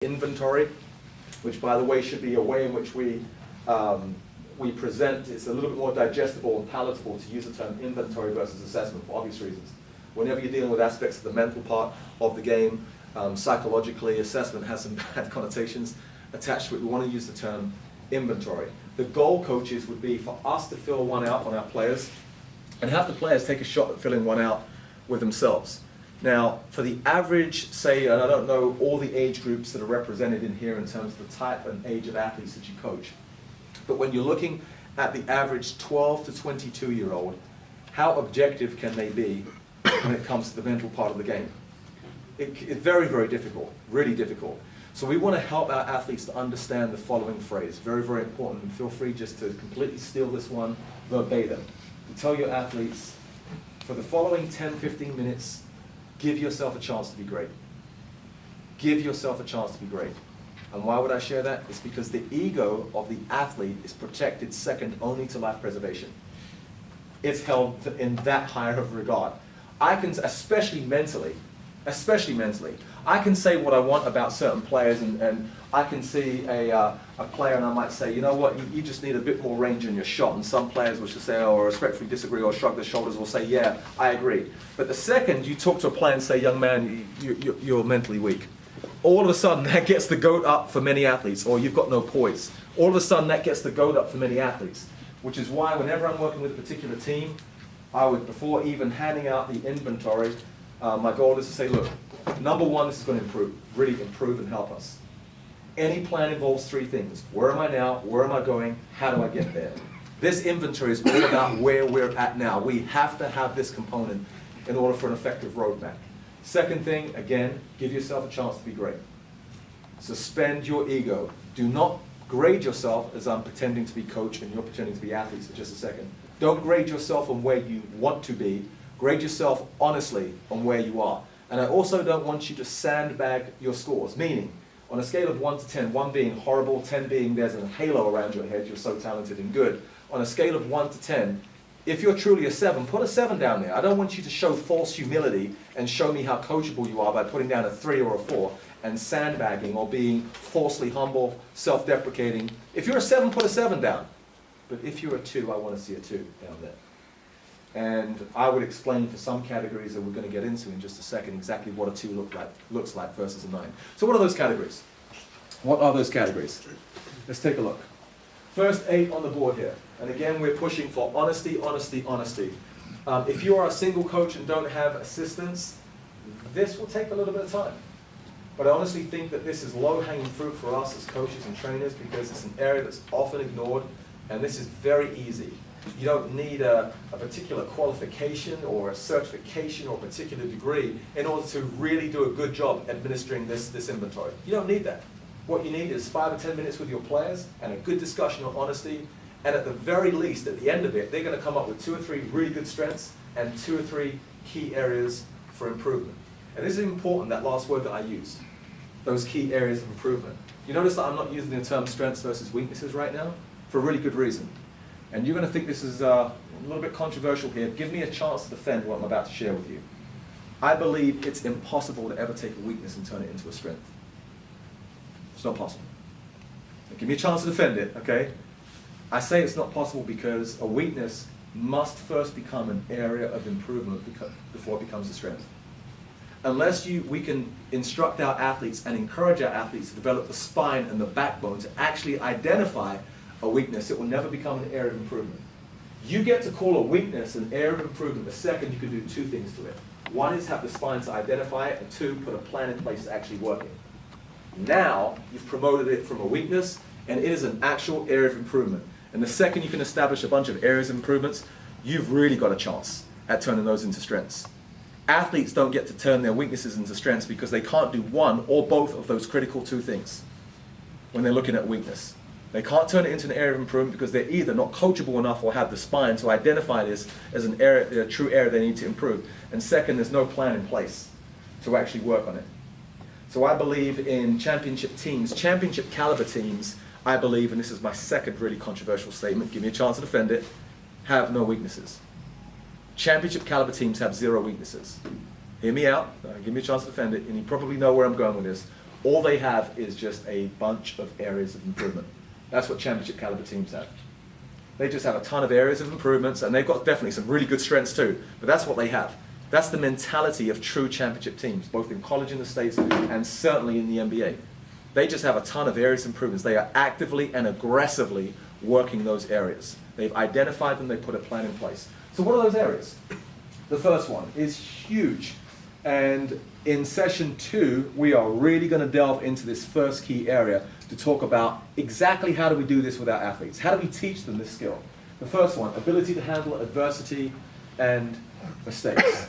inventory, which by the way should be a way in which we present. It's a little bit more digestible and palatable to use the term inventory versus assessment for obvious reasons. Whenever you're dealing with aspects of the mental part of the game, psychologically, assessment has some bad connotations attached to it. We want to use the term inventory. The goal, coaches, would be for us to fill one out on our players and have the players take a shot at filling one out with themselves. Now, for the average, say, and I don't know all the age groups that are represented in here in terms of the type and age of athletes that you coach, but when you're looking at the average 12 to 22-year-old, how objective can they be when it comes to the mental part of the game? It's very, very difficult, really difficult. So we want to help our athletes to understand the following phrase, very, very important, and feel free just to completely steal this one verbatim. To tell your athletes, for the following 10, 15 minutes, give yourself a chance to be great. Give yourself a chance to be great. And why would I share that? It's because the ego of the athlete is protected second only to life preservation. It's held in that higher of regard. I can, especially mentally, I can say what I want about certain players, and I can see a player and I might say, you know what, you just need a bit more range in your shot. And some players will just say, oh, respectfully disagree, or shrug their shoulders, or say, yeah, I agree. But the second you talk to a player and say, young man, you're mentally weak, all of a sudden that gets the goat up for many athletes, or you've got no poise. All of a sudden that gets the goat up for many athletes, which is why whenever I'm working with a particular team, I would, before even handing out the inventory, my goal is to say, look, number one, this is going to improve, really improve and help us. Any plan involves three things. Where am I now? Where am I going? How do I get there? This inventory is all about where we're at now. We have to have this component in order for an effective roadmap. Second thing, again, give yourself a chance to be great. Suspend your ego. Do not grade yourself as I'm pretending to be coach and you're pretending to be athletes for just a second. Don't grade yourself on where you want to be. Grade yourself honestly on where you are. And I also don't want you to sandbag your scores, meaning on a scale of 1 to 10, 1 being horrible, 10 being there's a halo around your head, you're so talented and good. On a scale of 1 to 10, if you're truly a 7, put a 7 down there. I don't want you to show false humility and show me how coachable you are by putting down a 3 or a 4 and sandbagging or being falsely humble, self-deprecating. If you're a 7, put a 7 down. But if you're a 2, I want to see a 2 down there. And I would explain for some categories that we're going to get into in just a second exactly what a 2 looks like versus a 9. So what are those categories? What are those categories? Let's take a look. First 8 on the board here. And again, we're pushing for honesty, honesty, honesty. If you are a single coach and don't have assistants, this will take a little bit of time. But I honestly think that this is low-hanging fruit for us as coaches and trainers because it's an area that's often ignored, and this is very easy. You don't need a particular qualification or a certification or a particular degree in order to really do a good job administering this inventory. You don't need that. What you need is 5 or 10 minutes with your players and a good discussion on honesty, and at the very least, at the end of it, they're going to come up with 2 or 3 really good strengths and 2 or 3 key areas for improvement. And this is important, that last word that I used, those key areas of improvement. You notice that I'm not using the term strengths versus weaknesses right now for a really good reason. And you're going to think this is a little bit controversial here. Give me a chance to defend what I'm about to share with you. I believe it's impossible to ever take a weakness and turn it into a strength. It's not possible. So give me a chance to defend it, okay? I say it's not possible because a weakness must first become an area of improvement before it becomes a strength. Unless we can instruct our athletes and encourage our athletes to develop the spine and the backbone to actually identify a weakness, it will never become an area of improvement. You get to call a weakness an area of improvement the second you can do 2 things to it. One is have the spine to identify it, and 2, put a plan in place to actually work it. Now, you've promoted it from a weakness, and it is an actual area of improvement. And the second you can establish a bunch of areas of improvements, you've really got a chance at turning those into strengths. Athletes don't get to turn their weaknesses into strengths because they can't do one or both of those critical 2 things when they're looking at weakness. They can't turn it into an area of improvement because they're either not coachable enough or have the spine to identify this as an area, a true area they need to improve. And second, there's no plan in place to actually work on it. So I believe in championship teams, championship caliber teams, I believe, and this is my second really controversial statement, give me a chance to defend it, have no weaknesses. Championship caliber teams have 0 weaknesses. Hear me out, give me a chance to defend it, and you probably know where I'm going with this. All they have is just a bunch of areas of improvement. That's what championship caliber teams have. They just have a ton of areas of improvements, and they've got definitely some really good strengths too, but that's what they have. That's the mentality of true championship teams, both in college in the States and certainly in the NBA. They just have a ton of areas of improvements. They are actively and aggressively working those areas. They've identified them, they put a plan in place. So what are those areas? The first one is huge. And in session 2, we are really going to delve into this first key area to talk about exactly how do we do this with our athletes. How do we teach them this skill? The first one, ability to handle adversity and mistakes.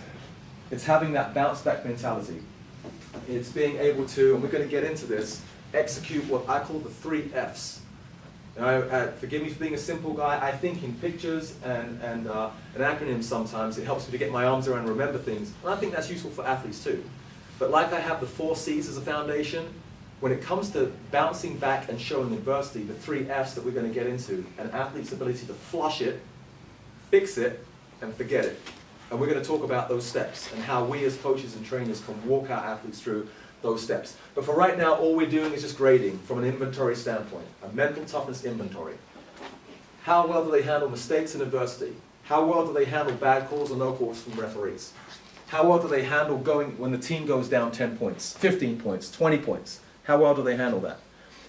It's having that bounce back mentality. It's being able to, and we're going to get into this, execute what I call the 3 Fs. Now, forgive me for being a simple guy. I think in pictures and an acronym sometimes. It helps me to get my arms around and remember things. And I think that's useful for athletes too. But like I have the 4 Cs as a foundation, when it comes to bouncing back and showing adversity, the 3 Fs that we're going to get into, an athlete's ability to flush it, fix it, and forget it. And we're going to talk about those steps and how we as coaches and trainers can walk our athletes through those steps. But for right now, all we're doing is just grading from an inventory standpoint, a mental toughness inventory. How well do they handle mistakes and adversity? How well do they handle bad calls or no calls from referees? How well do they handle going when the team goes down 10 points, 15 points, 20 points? How well do they handle that?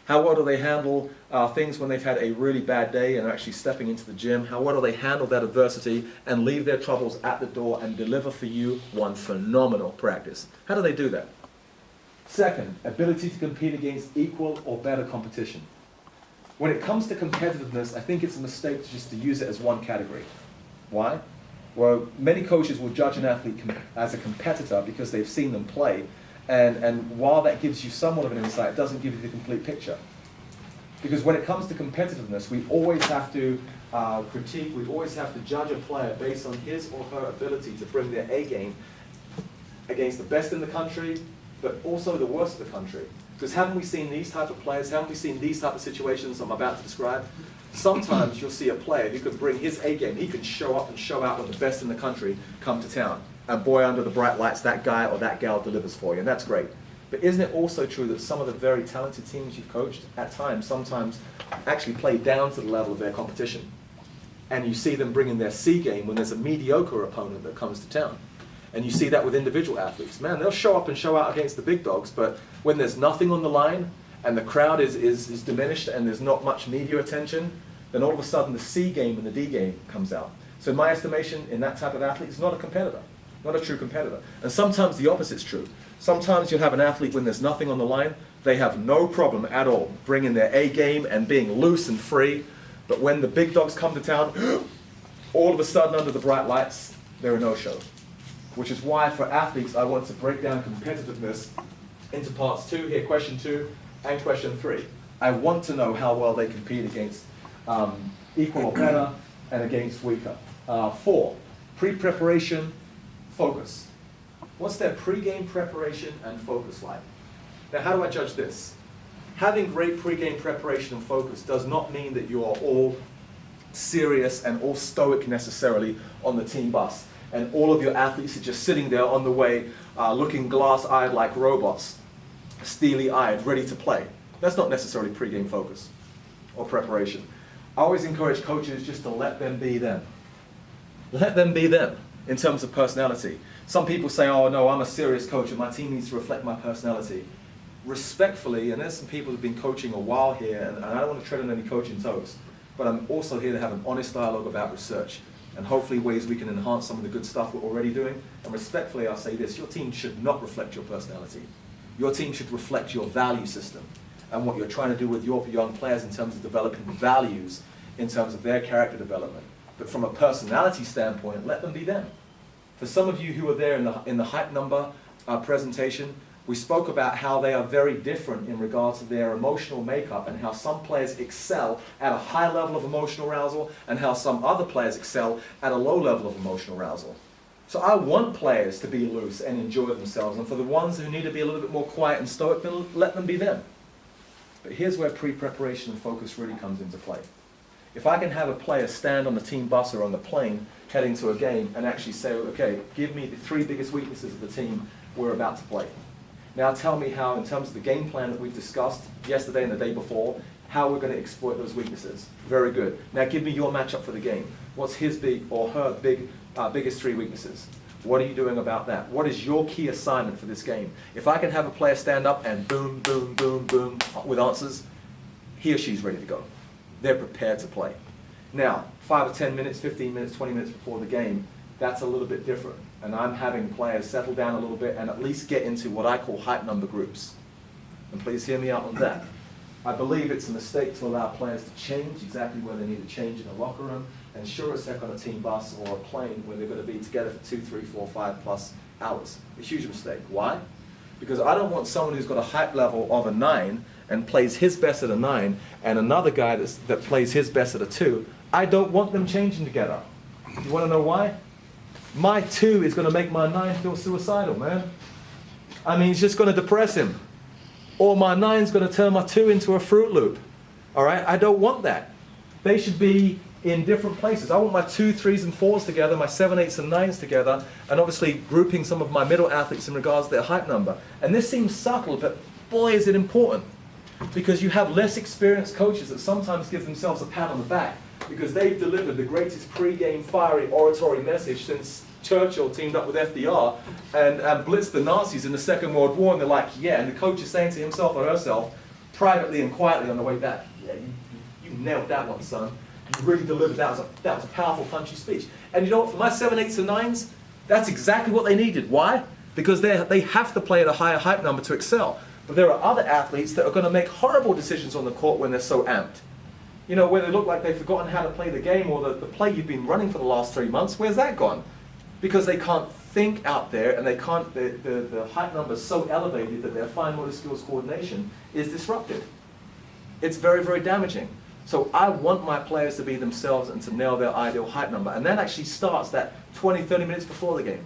How well do they handle things when they've had a really bad day and are actually stepping into the gym? How well do they handle that adversity and leave their troubles at the door and deliver for you one phenomenal practice? How do they do that? Second, ability to compete against equal or better competition. When it comes to competitiveness, I think it's a mistake just to use it as one category. Why? Well, many coaches will judge an athlete as a competitor because they've seen them play. And while that gives you somewhat of an insight, it doesn't give you the complete picture. Because when it comes to competitiveness, we always have to critique, we always have to judge a player based on his or her ability to bring their A game against the best in the country, but also the worst of the country. Because haven't we seen these type of players, haven't we seen these type of situations I'm about to describe? Sometimes you'll see a player who can bring his A game, he can show up and show out when the best in the country come to town. And boy, under the bright lights, that guy or that gal delivers for you, and that's great. But isn't it also true that some of the very talented teams you've coached, at times, sometimes actually play down to the level of their competition? And you see them bringing their C game when there's a mediocre opponent that comes to town. And you see that with individual athletes. Man, they'll show up and show out against the big dogs, but when there's nothing on the line, and the crowd is diminished, and there's not much media attention, then all of a sudden the C game and the D game comes out. So in my estimation, in that type of athlete, it's not a competitor. Not a true competitor. And sometimes the opposite's true. Sometimes you'll have an athlete when there's nothing on the line, they have no problem at all bringing their A game and being loose and free. But when the big dogs come to town, all of a sudden under the bright lights, they're a no-show. Which is why for athletes, I want to break down competitiveness into parts 2 here, question 2 and question 3. I want to know how well they compete against equal or better and against weaker. 4, pre-preparation, focus. What's their pre-game preparation and focus like? Now, how do I judge this? Having great pre-game preparation and focus does not mean that you are all serious and all stoic necessarily on the team bus, and all of your athletes are just sitting there on the way, looking glass-eyed like robots, steely-eyed, ready to play. That's not necessarily pre-game focus or preparation. I always encourage coaches just to let them be them. Let them be them. In terms of personality. Some people say, oh no, I'm a serious coach and my team needs to reflect my personality. Respectfully, and there's some people who've been coaching a while here, and I don't want to tread on any coaching toes, but I'm also here to have an honest dialogue about research, and hopefully ways we can enhance some of the good stuff we're already doing. And respectfully, I'll say this, your team should not reflect your personality. Your team should reflect your value system, and what you're trying to do with your young players in terms of developing values, in terms of their character development. But from a personality standpoint, let them be them. For some of you who were there in the hype number presentation, we spoke about how they are very different in regards to their emotional makeup and how some players excel at a high level of emotional arousal and how some other players excel at a low level of emotional arousal. So I want players to be loose and enjoy themselves, and for the ones who need to be a little bit more quiet and stoic, then let them be them. But here's where pre-preparation and focus really comes into play. If I can have a player stand on the team bus or on the plane heading to a game and actually say, okay, give me the 3 biggest weaknesses of the team we're about to play. Now tell me how, in terms of the game plan that we've discussed yesterday and the day before, how we're going to exploit those weaknesses. Very good. Now give me your matchup for the game. What's his big or her biggest 3 weaknesses? What are you doing about that? What is your key assignment for this game? If I can have a player stand up and boom, boom, boom, boom with answers, he or she's ready to go. They're prepared to play. Now, 5 or 10 minutes, 15 minutes, 20 minutes before the game, that's a little bit different. And I'm having players settle down a little bit and at least get into what I call hype number groups. And please hear me out on that. I believe it's a mistake to allow players to change exactly where they need to change in a locker room, and sure as heck on a team bus or a plane where they're going to be together for 2, 3, 4, 5+ hours. A huge mistake. Why? Because I don't want someone who's got a hype level of a 9 and plays his best at a 9, and another guy that plays his best at a 2. I don't want them changing together. You want to know why? My 2 is going to make my 9 feel suicidal, man. I mean, it's just going to depress him. Or my 9 is going to turn my 2 into a Fruit Loop. All right? I don't want that. They should be in different places. I want my 2, 3s, and 4s together, my 7, 8s, and 9s together, and obviously grouping some of my middle athletes in regards to their hype number. And this seems subtle, but boy, is it important. Because you have less experienced coaches that sometimes give themselves a pat on the back because they've delivered the greatest pre-game fiery oratory message since Churchill teamed up with FDR and blitzed the Nazis in the Second World War, and they're like, yeah, and the coach is saying to himself or herself, privately and quietly on the way back, yeah, you nailed that one, son. You really delivered, that was a powerful, punchy speech. And you know what, for my 7, 8s, and 9s, that's exactly what they needed. Why? Because they have to play at a higher hype number to excel. But there are other athletes that are going to make horrible decisions on the court when they're so amped. You know, where they look like they've forgotten how to play the game, or the play you've been running for the last 3 months, where's that gone? Because they can't think out there, and they can't, the hype number is so elevated that their fine motor skills coordination is disrupted. It's very, very damaging. So I want my players to be themselves and to nail their ideal hype number. And that actually starts that 20, 30 minutes before the game.